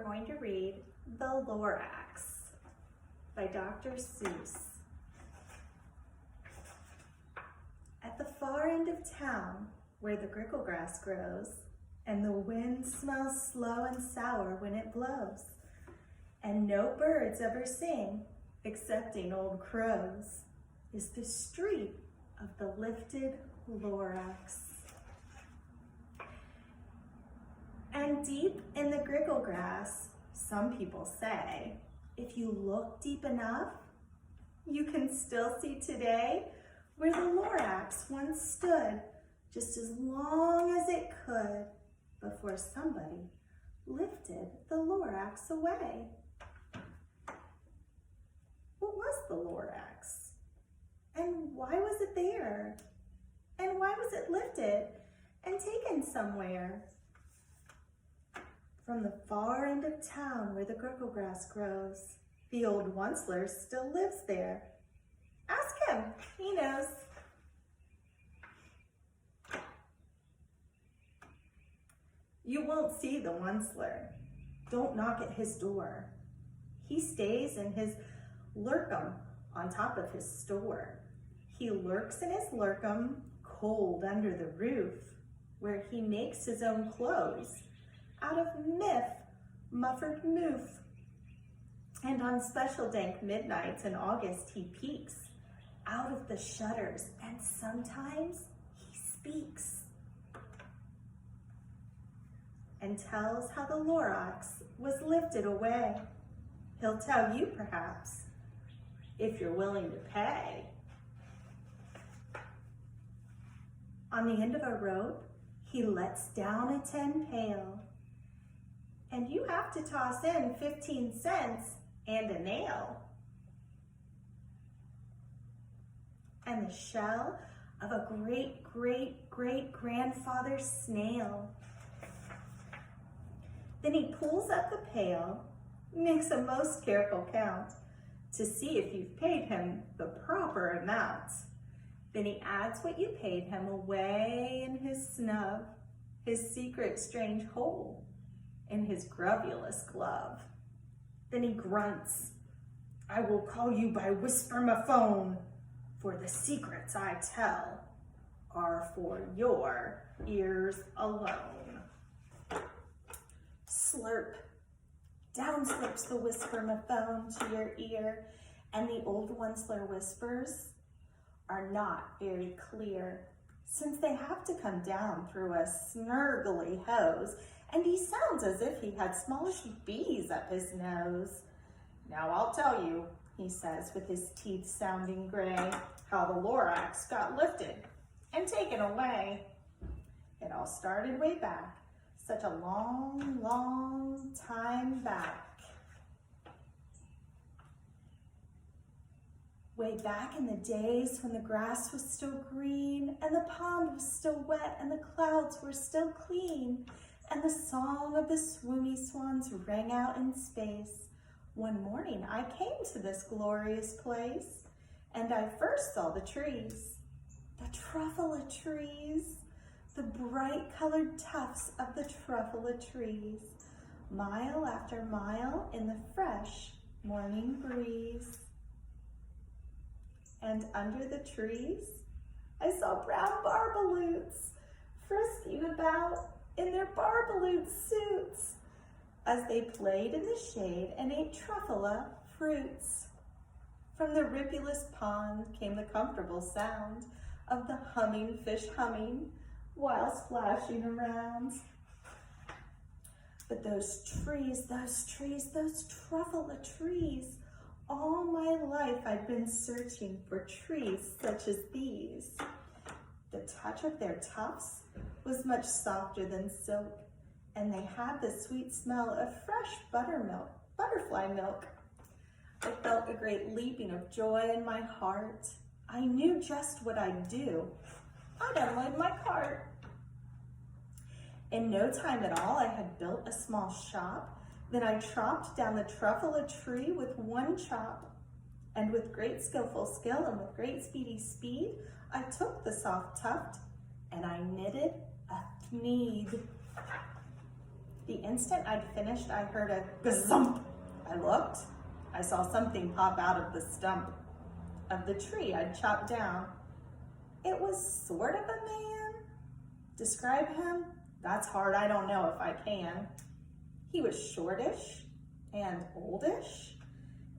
going to read The Lorax by Dr. Seuss. At the far end of town, where the gricklegrass grows, and the wind smells slow and sour when it blows, and no birds ever sing excepting old crows, is the street of the lifted Lorax. And deep in the gricklegrass, some people say, if you look deep enough, you can still see today where the Lorax once stood, just as long as it could before somebody lifted the Lorax away. What was the Lorax? And why was it there? And why was it lifted and taken somewhere? From the far end of town where the gricklegrass grows, the old Onceler still lives there. Ask him, he knows. You won't see the Onceler. Don't knock at his door. He stays in his lurkum on top of his store. He lurks in his lurkum, cold under the roof, where he makes his own clothes out of muffered moof. And on special dank midnights in August, he peeks out of the shutters, and sometimes he speaks and tells how the Lorax was lifted away. He'll tell you, perhaps, if you're willing to pay. On the end of a rope, he lets down a tin pail, and you have to toss in 15 cents and a nail. And the shell of a great-great-great-grandfather's snail. Then he pulls up the pail, makes a most careful count to see if you've paid him the proper amount. Then he adds what you paid him away in his snub, his secret strange hole in his grubulous glove. Then he grunts, I will call you by whisper-ma-phone, for the secrets I tell are for your ears alone. Slurp, down slips the whisper-ma-phone to your ear, and the old Onceler whispers are not very clear, since they have to come down through a snurgly hose, and he sounds as if he had smallish bees up his nose. Now I'll tell you, he says with his teeth sounding gray, how the Lorax got lifted and taken away. It all started way back, such a long, long time back. Way back in the days when the grass was still green, and the pond was still wet, and the clouds were still clean, and the song of the swoony swans rang out in space. One morning I came to this glorious place, and I first saw the trees, the truffula trees, the bright colored tufts of the truffula trees, mile after mile in the fresh morning breeze. And under the trees, I saw brown barbaloots frisking about in their barbaloot suits as they played in the shade and ate truffula fruits. From the rivulous pond came the comfortable sound of the humming fish humming while splashing around. But those trees, those truffula trees, all my life I'd been searching for trees such as these. The touch of their tufts was much softer than silk, and they had the sweet smell of fresh butterfly milk. I felt a great leaping of joy in my heart. I knew just what I'd do. I'd unload my cart. In no time at all, I had built a small shop. Then I chopped down the truffula tree with one chop, and with great skillful skill and with great speedy speed, I took the soft tuft and I knitted a thneed. The instant I'd finished, I heard a gazump. I looked. I saw something pop out of the stump of the tree I'd chopped down. It was sort of a man. Describe him? That's hard. I don't know if I can. He was shortish and oldish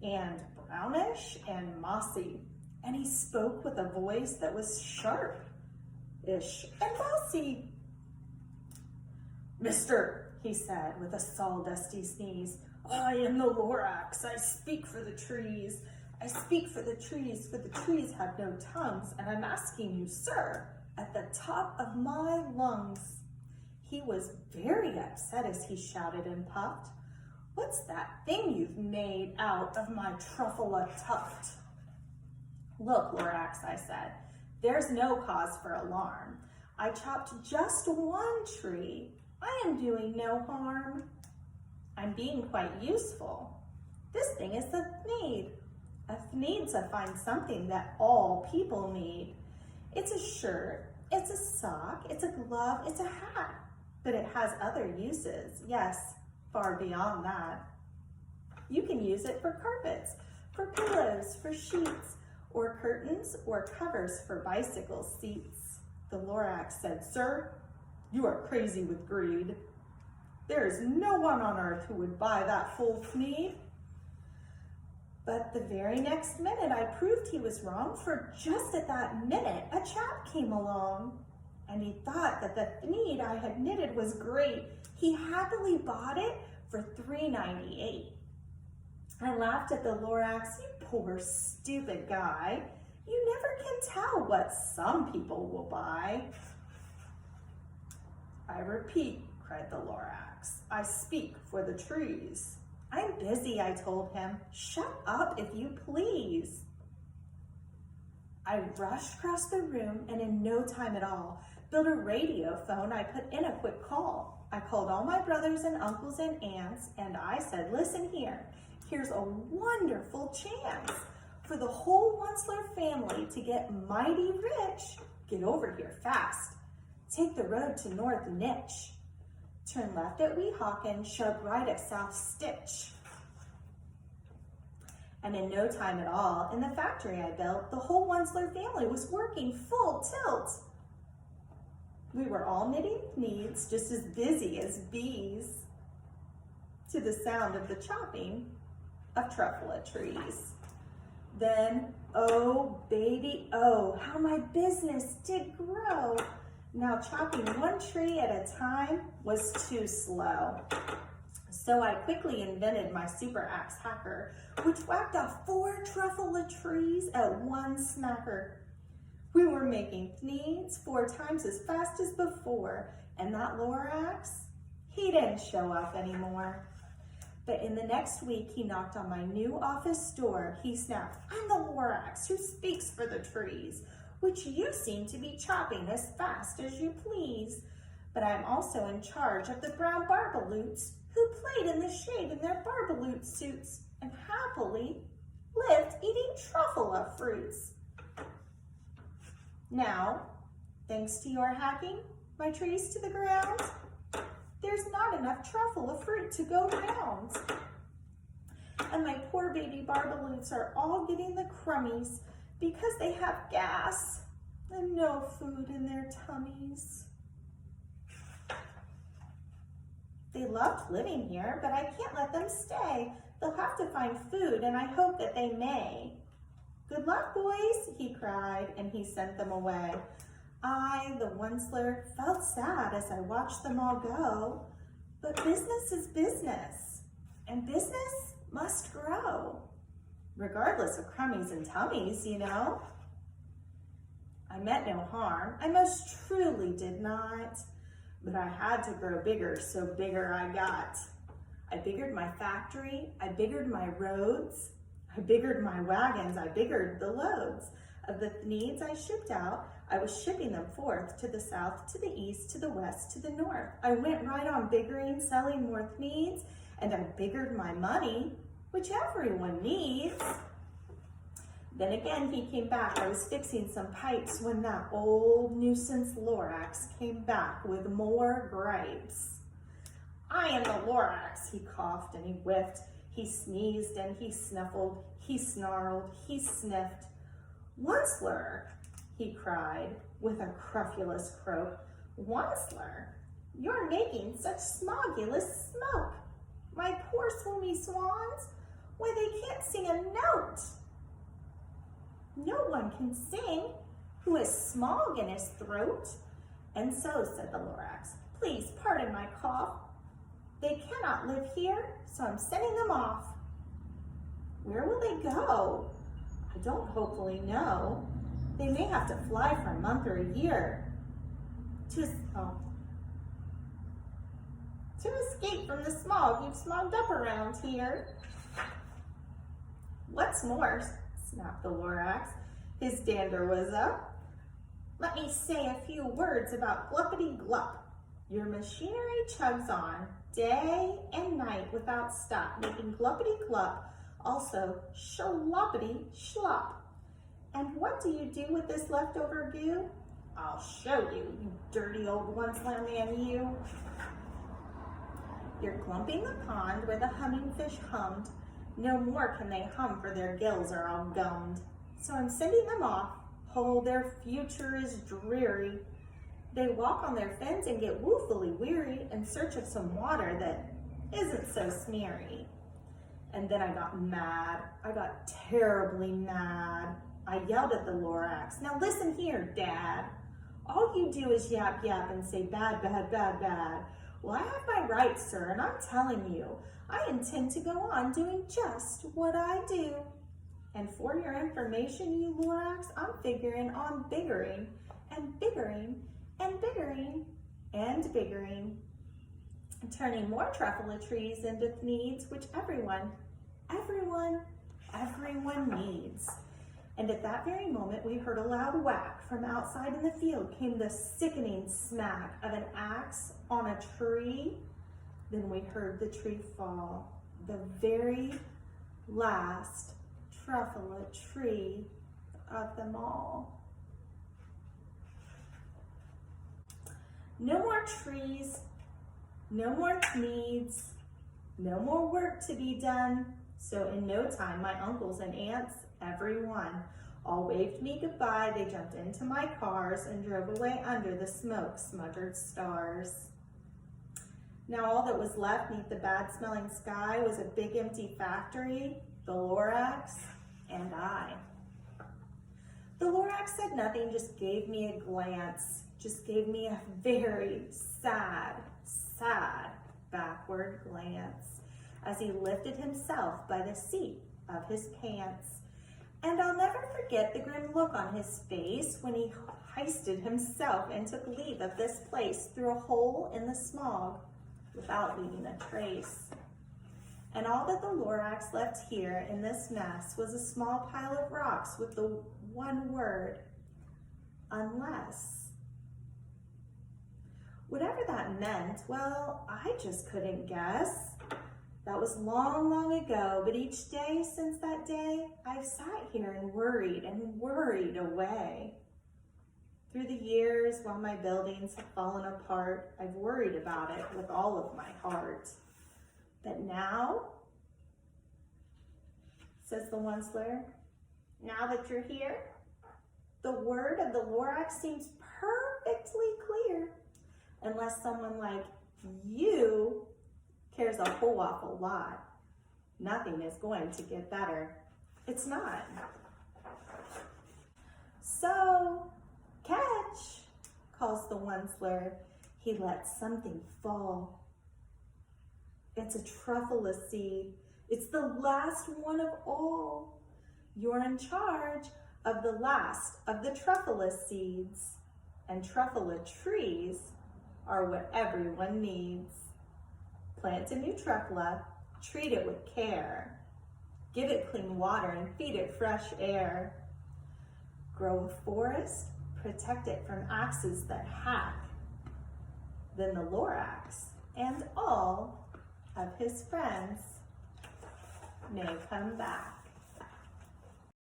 and brownish and mossy. And he spoke with a voice that was sharp-ish and bossy. "Mister," he said with a sawdusty sneeze, "I am the Lorax. I speak for the trees. I speak for the trees, for the trees have no tongues, and I'm asking you, sir, at the top of my lungs." He was very upset as he shouted and puffed. "What's that thing you've made out of my truffula tuft?" "Look, Lorax," I said, "there's no cause for alarm. I chopped just one tree. I am doing no harm. I'm being quite useful. This thing is a thneed. A thneed's a fine something that all people need. It's a shirt, it's a sock, it's a glove, it's a hat, but it has other uses, yes, far beyond that. You can use it for carpets, for pillows, for sheets, or curtains, or covers for bicycle seats." The Lorax said, "Sir, you are crazy with greed. There is no one on earth who would buy that full thneed." But the very next minute I proved he was wrong, for just at that minute a chap came along, and he thought that the thneed I had knitted was great. He happily bought it for $3.98. I laughed at the Lorax. "You poor stupid guy. You never can tell what some people will buy." "I repeat," cried the Lorax, "I speak for the trees." "I'm busy," I told him. "Shut up, if you please." I rushed across the room and in no time at all built a radio phone. I put in a quick call. I called all my brothers and uncles and aunts, and I said, "Listen here. Here's a wonderful chance for the whole Onceler family to get mighty rich. Get over here fast. Take the road to North Nitch. Turn left at Weehawken, shove right at South Stitch." And in no time at all, in the factory I built, the whole Onceler family was working full tilt. We were all knitting thneeds, just as busy as bees, to the sound of the chopping of truffula trees. Then, oh baby, oh, how my business did grow. Now chopping one tree at a time was too slow. So I quickly invented my super axe hacker, which whacked off 4 truffula trees at one smacker. We were making thneeds 4 times as fast as before, and that Lorax, he didn't show up anymore. But in the next week, he knocked on my new office door. He snapped, "I'm the Lorax who speaks for the trees, which you seem to be chopping as fast as you please. But I'm also in charge of the brown barbaloots who played in the shade in their barbaloot suits and happily lived eating truffula fruits. Now, thanks to your hacking my trees to the ground, there's not enough truffula fruit to go round. And my poor baby barbaloots are all getting the crummies because they have gas and no food in their tummies. They loved living here, but I can't let them stay. They'll have to find food, and I hope that they may. Good luck, boys," he cried, and he sent them away. I, the Onceler, felt sad as I watched them all go, but business is business, and business must grow, regardless of crummies and tummies, you know. I meant no harm, I most truly did not, but I had to grow bigger, so bigger I got. I biggered my factory, I biggered my roads, I biggered my wagons, I biggered the loads. Of the thneeds I shipped out, I was shipping them forth to the south, to the east, to the west, to the north. I went right on biggering, selling more thneeds, and I biggered my money, which everyone needs. Then again he came back. I was fixing some pipes when that old nuisance Lorax came back with more gripes. I am the Lorax. He coughed and he whiffed. He sneezed and he snuffled. He snarled. He sniffed. Onceler, he cried with a crofulous croak. Onceler, you're making such smogulous smoke. My poor swoomy swans, why they can't sing a note. No one can sing who has smog in his throat. And so, said the Lorax, please pardon my cough. They cannot live here, so I'm sending them off. Where will they go? I don't hopefully know. They may have to fly for a month or a year to escape from the smog you've smogged up around here. What's more, snapped the Lorax. His dander was up. Let me say a few words about gluppity-glup. Your machinery chugs on day and night without stop, making gluppity-glup, also shloppity-shlop. And what do you do with this leftover goo? I'll show you, you dirty old once-land man, you. You're glumping the pond where the humming fish hummed. No more can they hum, for their gills are all gummed. So I'm sending them off. Oh, their future is dreary. They walk on their fins and get woefully weary in search of some water that isn't so smeary. And then I got mad. I got terribly mad. I yelled at the Lorax. Now listen here, Dad. All you do is yap, yap and say bad, bad, bad, bad. Well, I have my rights, sir, and I'm telling you, I intend to go on doing just what I do. And for your information, you Lorax, I'm figuring on biggering and biggering and biggering and biggering, and turning more truffle trees into needs, which everyone needs. And at that very moment, we heard a loud whack. From outside in the field came the sickening smack of an axe on a tree. Then we heard the tree fall, the very last truffle tree of them all. No more trees, no more needs, no more work to be done. So in no time, my uncles and aunts, everyone, all waved me goodbye. They jumped into my cars and drove away under the smoke-smudgered stars. Now all that was left neath the bad-smelling sky was a big empty factory, the Lorax, and I. The Lorax said nothing, just gave me a glance, just gave me a very sad backward glance as he lifted himself by the seat of his pants. And I'll never forget the grim look on his face when he hoisted himself and took leave of this place through a hole in the smog without leaving a trace. And all that the Lorax left here in this mess was a small pile of rocks with the one word, unless. Whatever that meant, well, I just couldn't guess. That was long, long ago, but each day since that day, I've sat here and worried away. Through the years, while my buildings have fallen apart, I've worried about it with all of my heart. But now, says the Onceler, now that you're here, the word of the Lorax seems perfectly clear, unless someone like you cares a whole awful lot. Nothing is going to get better. It's not. So, catch, calls the Onceler. He lets something fall. It's a truffle seed. It's the last one of all. You're in charge of the last of the truffle seeds. And truffle trees are what everyone needs. Plant a new truffle, treat it with care. Give it clean water and feed it fresh air. Grow a forest, protect it from axes that hack. Then the Lorax and all of his friends may come back.